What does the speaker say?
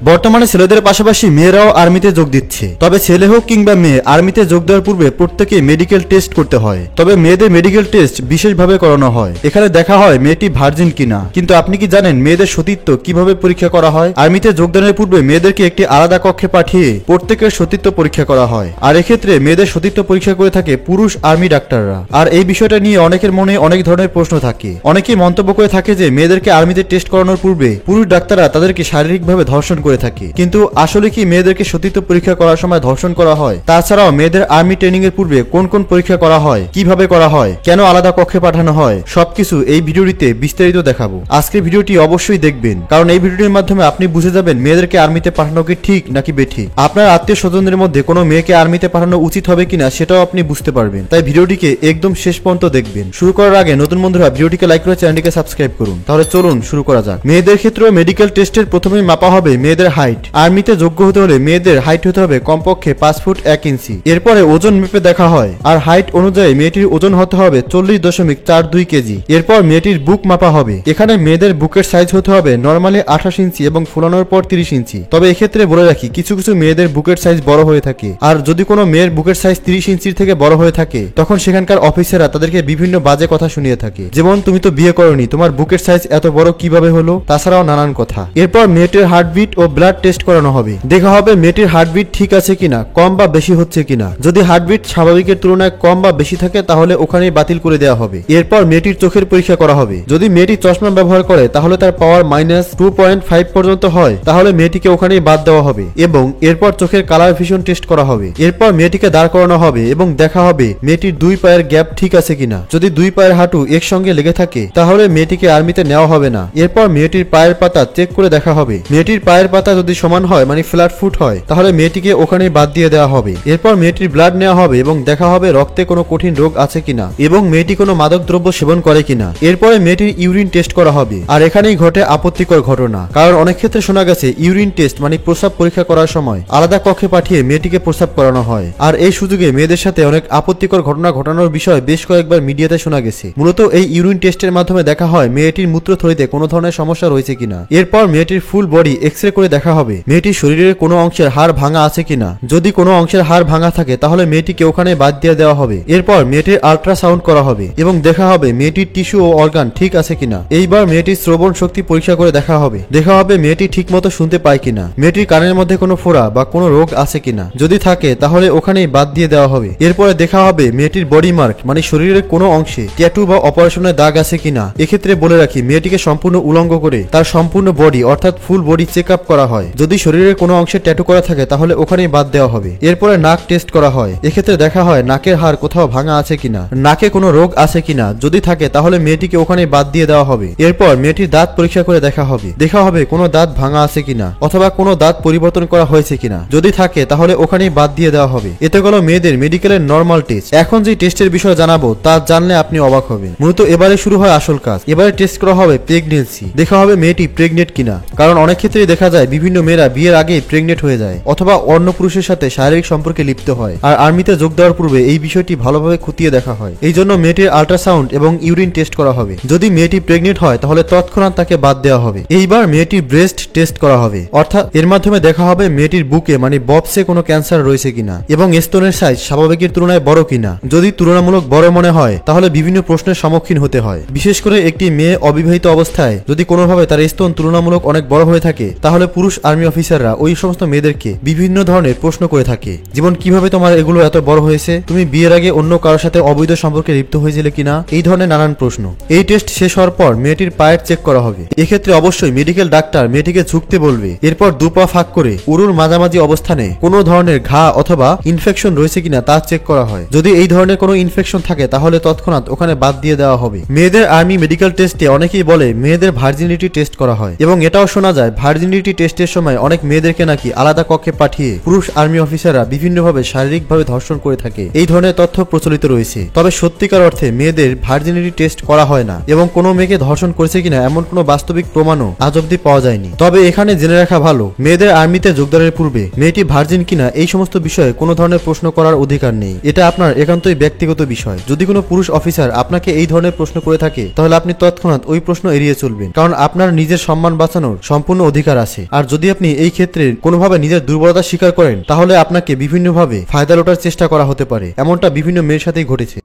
বর্তমানে ছেলেদের পাশাপাশি মেয়েরাও আর্মিতে যোগ দিচ্ছে। তবে ছেলে হোক কিংবা মেয়ে, আর্মিতে যোগ দেওয়ার পূর্বে প্রত্যেকে মেডিকেল টেস্ট করতে হয়। তবে মেয়েদের মেডিকেল টেস্ট বিশেষভাবে করানো হয়। এখানে দেখা হয় মেয়েটি ভার্জিন কিনা। কিন্তু আপনি কি জানেন মেয়েদের সতীত্ব কিভাবে পরীক্ষা করা হয়? আর্মিতে যোগদানের পূর্বে মেয়েদেরকে একটি আলাদা কক্ষে পাঠিয়ে প্রত্যেকের সতীত্ব পরীক্ষা করা হয়। আর এক্ষেত্রে মেয়েদের সতীত্ব পরীক্ষা করে থাকে পুরুষ আর্মি ডাক্তাররা। আর এই বিষয়টা নিয়ে অনেকের মনে অনেক ধরনের প্রশ্ন থাকে। অনেকেই মন্তব্য করে থাকে যে মেয়েদেরকে আর্মিতে টেস্ট করানোর পূর্বে পুরুষ ডাক্তাররা তাদেরকে শারীরিকভাবে ধর্ষণ করে থাকে। কিন্তু আসলে কি মেয়েদেরকে সতীত্ব পরীক্ষা করার সময় ধর্ষণ করা হয়? তাছাড়াও মেয়েদের আর্মি ট্রেনিং এর পূর্বে কোন কোন পরীক্ষা করা হয়, কিভাবে করা হয়, কেন আলাদা কক্ষে পাঠানো হয়, সবকিছু এই ভিডিওটিতে বিস্তারিত দেখাবো। আজকের ভিডিওটি অবশ্যই দেখবেন, কারণ এই ভিডিওটির মাধ্যমে আপনি বুঝে যাবেন মেয়েদেরকে আর্মিতে পাঠানো কি ঠিক নাকি বেঠিক। আপনার আত্মীয় স্বজনদের মধ্যে কোনো মেয়েকে আর্মিতে পাঠানো উচিত হবে কিনা সেটাও আপনি বুঝতে পারবেন। তাই ভিডিওটিকে একদম শেষ পর্যন্ত দেখবেন। শুরু করার আগে নতুন বন্ধুরা ভিডিওটিকে লাইক করে চ্যানেলটিকে সাবস্ক্রাইব করুন। তাহলে চলুন শুরু করা যাক। মেয়েদের ক্ষেত্রেও মেডিকেল টেস্টের প্রথমেই মাপা হবে মেয়েদের হাইট। আর্মিতে যোগ্য হতে হলে মেয়েদের হাইট হতে হবে কমপক্ষে 5 ফুট 1 ইঞ্চি। এরপরে ওজন মেপে দেখা হয়, আর হাইট অনুযায়ী মেয়েটির ওজন হতে হবে 40.42 কেজি। এরপর মেয়েটির বুক মাপা হবে। এখানে মেয়েদের বুকের সাইজ হতে হবে নরমালি 28 ইঞ্চি এবং ফুলানোর পর 30 ইঞ্চি। তবে এক্ষেত্রে বলে রাখি, কিছু কিছু মেয়েদের বুকের সাইজ বড় হয়ে থাকে। আর যদি কোনো মেয়ের বুকের সাইজ 30 ইঞ্চির থেকে বড় হয়ে থাকে, তখন সেখানকার অফিসাররা তাদেরকে বিভিন্ন বাজে কথা শুনিয়ে থাকে, যেমন তুমি তো বিয়ে করোনি, তোমার বুকের সাইজ এত বড় কিভাবে হলো, তাছাড়াও নানান কথা। এরপর মেয়েটির হার্টবিট ও ব্লাড টেস্ট করানো হবে। দেখা হবে মেয়েটির হার্টবিট ঠিক আছে কিনা, কম বা বেশি হচ্ছে কিনা। যদি হার্টবিট স্বাভাবিকের তুলনায় কম বা বেশি থাকে তাহলে ওখানেই বাতিল করে দেওয়া হবে। এরপর মেয়েটির চোখের পরীক্ষা করা হবে। যদি মেয়েটি চশমা ব্যবহার করে তাহলে তার পাওয়ার -2.5 পর্যন্ত হয়, তাহলে মেয়েটিকে ওখানেই বাদ দেওয়া হবে। এবং এরপর চোখের কালার ভিশন টেস্ট করা হবে। এরপর মেয়েটিকে দাঁড় করানো হবে এবং দেখা হবে মেয়েটির 2 পায়ের গ্যাপ ঠিক আছে কিনা। যদি 2 পায়ের হাঁটু একসঙ্গে লেগে থাকে তাহলে মেয়েটিকে আর্মিতে নেওয়া হবে না। এরপর মেয়েটির পায়ের পাতা চেক করে দেখা হবে। মেয়েটির পায়ের পাতা যদি সমান হয়, মানে ফ্ল্যাট ফুট হয়, তাহলে মেয়েটিকে ওখানেই বাদ দিয়ে দেওয়া হবে। এরপর মেয়েটির ব্লাড নেওয়া হবে এবং দেখা হবে রক্তে কোনো কঠিন রোগ আছে কিনা এবং মেয়েটি কোনো মাদক দ্রব্য সেবন করে কিনা। এরপরে মেয়েটির ইউরিন টেস্ট করা হবে। আর এখানেই ঘটে আপত্তিকর ঘটনা, কারণ অনেক ক্ষেত্রে শোনা গেছে ইউরিন টেস্ট মানে প্রস্রাব পরীক্ষা করার সময় আলাদা কক্ষে পাঠিয়ে মেয়েটিকে প্রস্রাব করানো হয়। আর এই সুযোগে মেয়েদের সাথে অনেক আপত্তিকর ঘটনা ঘটানোর বিষয় বেশ কয়েকবার মিডিয়াতে শোনা গেছে। মূলত এই ইউরিন টেস্টের মাধ্যমে দেখা হয় মেয়েটির মূত্রথলিতে কোনো ধরনের সমস্যা রয়েছে কিনা। এরপর মেয়েটির ফুল বডি এক্সরে করে দেখা হবে মেয়েটির শরীরের কোনো অংশের হাড় ভাঙা আছে কিনা। যদি কোনো অংশের হাড় ভাঙা থাকে তাহলে মেয়েটিকে ওখানে বাদ দিয়ে দেওয়া হবে। এরপর মেয়েটির আল্ট্রাসাউন্ড করা হবে এবং দেখা হবে মেয়েটির টিস্যু ও অর্গান ঠিক আছে কিনা। এইবার মেয়েটির শ্রবণ শক্তি পরীক্ষা করে দেখা হবে। দেখা হবে মেয়েটি ঠিক মতো শুনতে পায় কিনা। মেয়েটির কানের মধ্যে কোনো ফোড়া বা কোনো রোগ আছে কিনা। যদি থাকে তাহলে ওখানেই বাদ দিয়ে দেওয়া হবে। এরপরে দেখা হবে মেয়েটির বডি মার্ক মানে শরীরের কোনো অংশে ট্যাটু বা অপারেশনের দাগ আছে কিনা। এক্ষেত্রে বলে রাখি, মেয়েটিকে সম্পূর্ণ উলঙ্গ করে তার সম্পূর্ণ বডি অর্থাৎ ফুল বডি চেক আপ করা হয়। যদি শরীরের কোনো অংশে ট্যাটু করা থাকে তাহলে ওখানেই বাদ দেওয়া হবে। এরপরে নাক টেস্ট করা হয়। এক্ষেত্রে দেখা হয় নাকের হাড় কোথাও ভাঙা আছে কিনা, নাকে কোনো রোগ আছে কিনা। যদি থাকে তাহলে মেয়েটিকে ওখানে বাদ দিয়ে দেওয়া হবে। এরপর মেয়েটির দাঁত পরীক্ষা করে দেখা হবে। দেখা হবে কোনো দাঁত ভাঙা আছে কিনা অথবা কোনো দাঁত পরিবর্তন করা হয়েছে কিনা। যদি থাকে তাহলে ওখানেই বাদ দিয়ে দেওয়া হবে। এতে গেল মেয়েদের মেডিকেলের নরমাল টেস্ট। এখন যে টেস্টের বিষয় জানাবো তা জানলে আপনি অবাক হবেন। মূলত এবারে শুরু হয় আসল কাজ। এবারে টেস্ট করা হবে প্রেগনেন্সি। দেখা হবে মেয়েটি প্রেগনেন্ট কিনা, কারণ অনেক ক্ষেত্রেই দেখা যায় বিভিন্ন মেয়েরা বিয়ের আগেই প্রেগনেন্ট হয়ে যায় অথবা অন্য পুরুষের সাথে শারীরিক সম্পর্কে লিপ্ত হয়। আর আর্মিতে যোগ দেওয়ার পূর্বে এই বিষয়টি ভালোভাবে খতিয়ে দেখা হয়। এই জন্য মেয়েটির আল্ট্রাসাউন্ড এবং ইউরিন টেস্ট করা হবে। যদি মেয়েটি প্রেগনেন্ট হয় তাহলে তৎক্ষণাৎ তাকে বাদ দেওয়া হবে। এইবার মেয়েটির ব্রেস্ট টেস্ট করা হবে, অর্থাৎ এর মাধ্যমে দেখা হবে মেয়েটির বুকে মানে ববসে কোনো ক্যান্সার রয়েছে কিনা এবং স্তনের সাইজ স্বাভাবিকের তুলনায় বড় কিনা। যদি তুলনামূলক বড় মনে হয় তাহলে বিভিন্ন প্রশ্নের সম্মুখীন হতে হয়। বিশেষ করে একটি মেয়ে অবিবাহিত অবস্থায় যদি কোনোভাবে তার স্তন তুলনামূলক অনেক বড় হয়ে থাকে তাহলে পুরুষ আর্মি অফিসাররা ওই সমস্ত মেয়েদেরকে বিভিন্ন ধরনের প্রশ্ন করে থাকে, যেমন কিভাবে তোমার এগুলো এত বড় হয়েছে, তুমি বিয়ের আগে অন্য কারোর সাথে অবৈধ সম্পর্কে লিপ্ত হয়েছিলে কিনা, এই ধরনের নানান প্রশ্ন। এই টেস্ট শেষ হওয়ার পর মেয়েটির পায়ের চেক করা হবে। এক্ষেত্রে অবশ্যই মেডিকেল ডাক্তার মেয়েটিকে ঝুঁকতে বলবে। এরপর দুপা ফাঁক করে উরুর মাঝামাঝি অবস্থানে কোনো ধরনের ঘা অথবা ইনফেকশন রয়েছে কিনা তা চেক করা হয়। যদি এই ধরনের কোনো ইনফেকশন থাকে তাহলে তৎক্ষণাৎ ওখানে বাদ দিয়ে দেওয়া হবে। মেয়েদের আর্মি মেডিকেল টেস্টে অনেকেই বলে মেয়েদের ভার্জিনিটি টেস্ট করা হয় এবং এটাও শোনা যায় ভার্জিনিটি টেস্টের সময় অনেক মেয়েদেরকে নাকি আলাদা কক্ষে পাঠিয়ে পুরুষ আর্মি অফিসাররা বিভিন্নভাবে শারীরিকভাবে ধর্ষণ করে থাকে। এই ধরনের তথ্য প্রচলিত রয়েছে। তবে সত্যিকার অর্থে মেয়েদের ভার্জিনিটি টেস্ট করা হয় না এবং কোনো মেয়েকে ধর্ষণ করেছে কিনা এমন কোনো বাস্তবিক প্রমাণও আজ অব্দি পাওয়া যায়নি। তবে এখানে জেনে রাখা ভালো, মেয়েদের আর্মিতে যোগদানের পূর্বে মেয়েটি ভার্জিন কিনা এই সমস্ত বিষয়ে কোনো ধরনের প্রশ্ন করার অধিকার নেই। এটা আপনার একান্তই ব্যক্তিগত বিষয়। যদি কোনো পুরুষ অফিসার আপনাকে এই ধরনের প্রশ্ন করে থাকে তাহলে আপনি তৎক্ষণাৎ ওই প্রশ্ন এড়িয়ে চলবেন, কারণ আপনার নিজের সম্মান বাঁচানোর সম্পূর্ণ অধিকার আছে। আর যদি আপনি এই ক্ষেত্রে কোনোভাবে নিজের দুর্বলতা স্বীকার করেন তাহলে আপনাকে বিভিন্নভাবে ফায়দা লোটার চেষ্টা করা হতে পারে। এমনটা বিভিন্ন মেয়ের সাথেই ঘটেছে।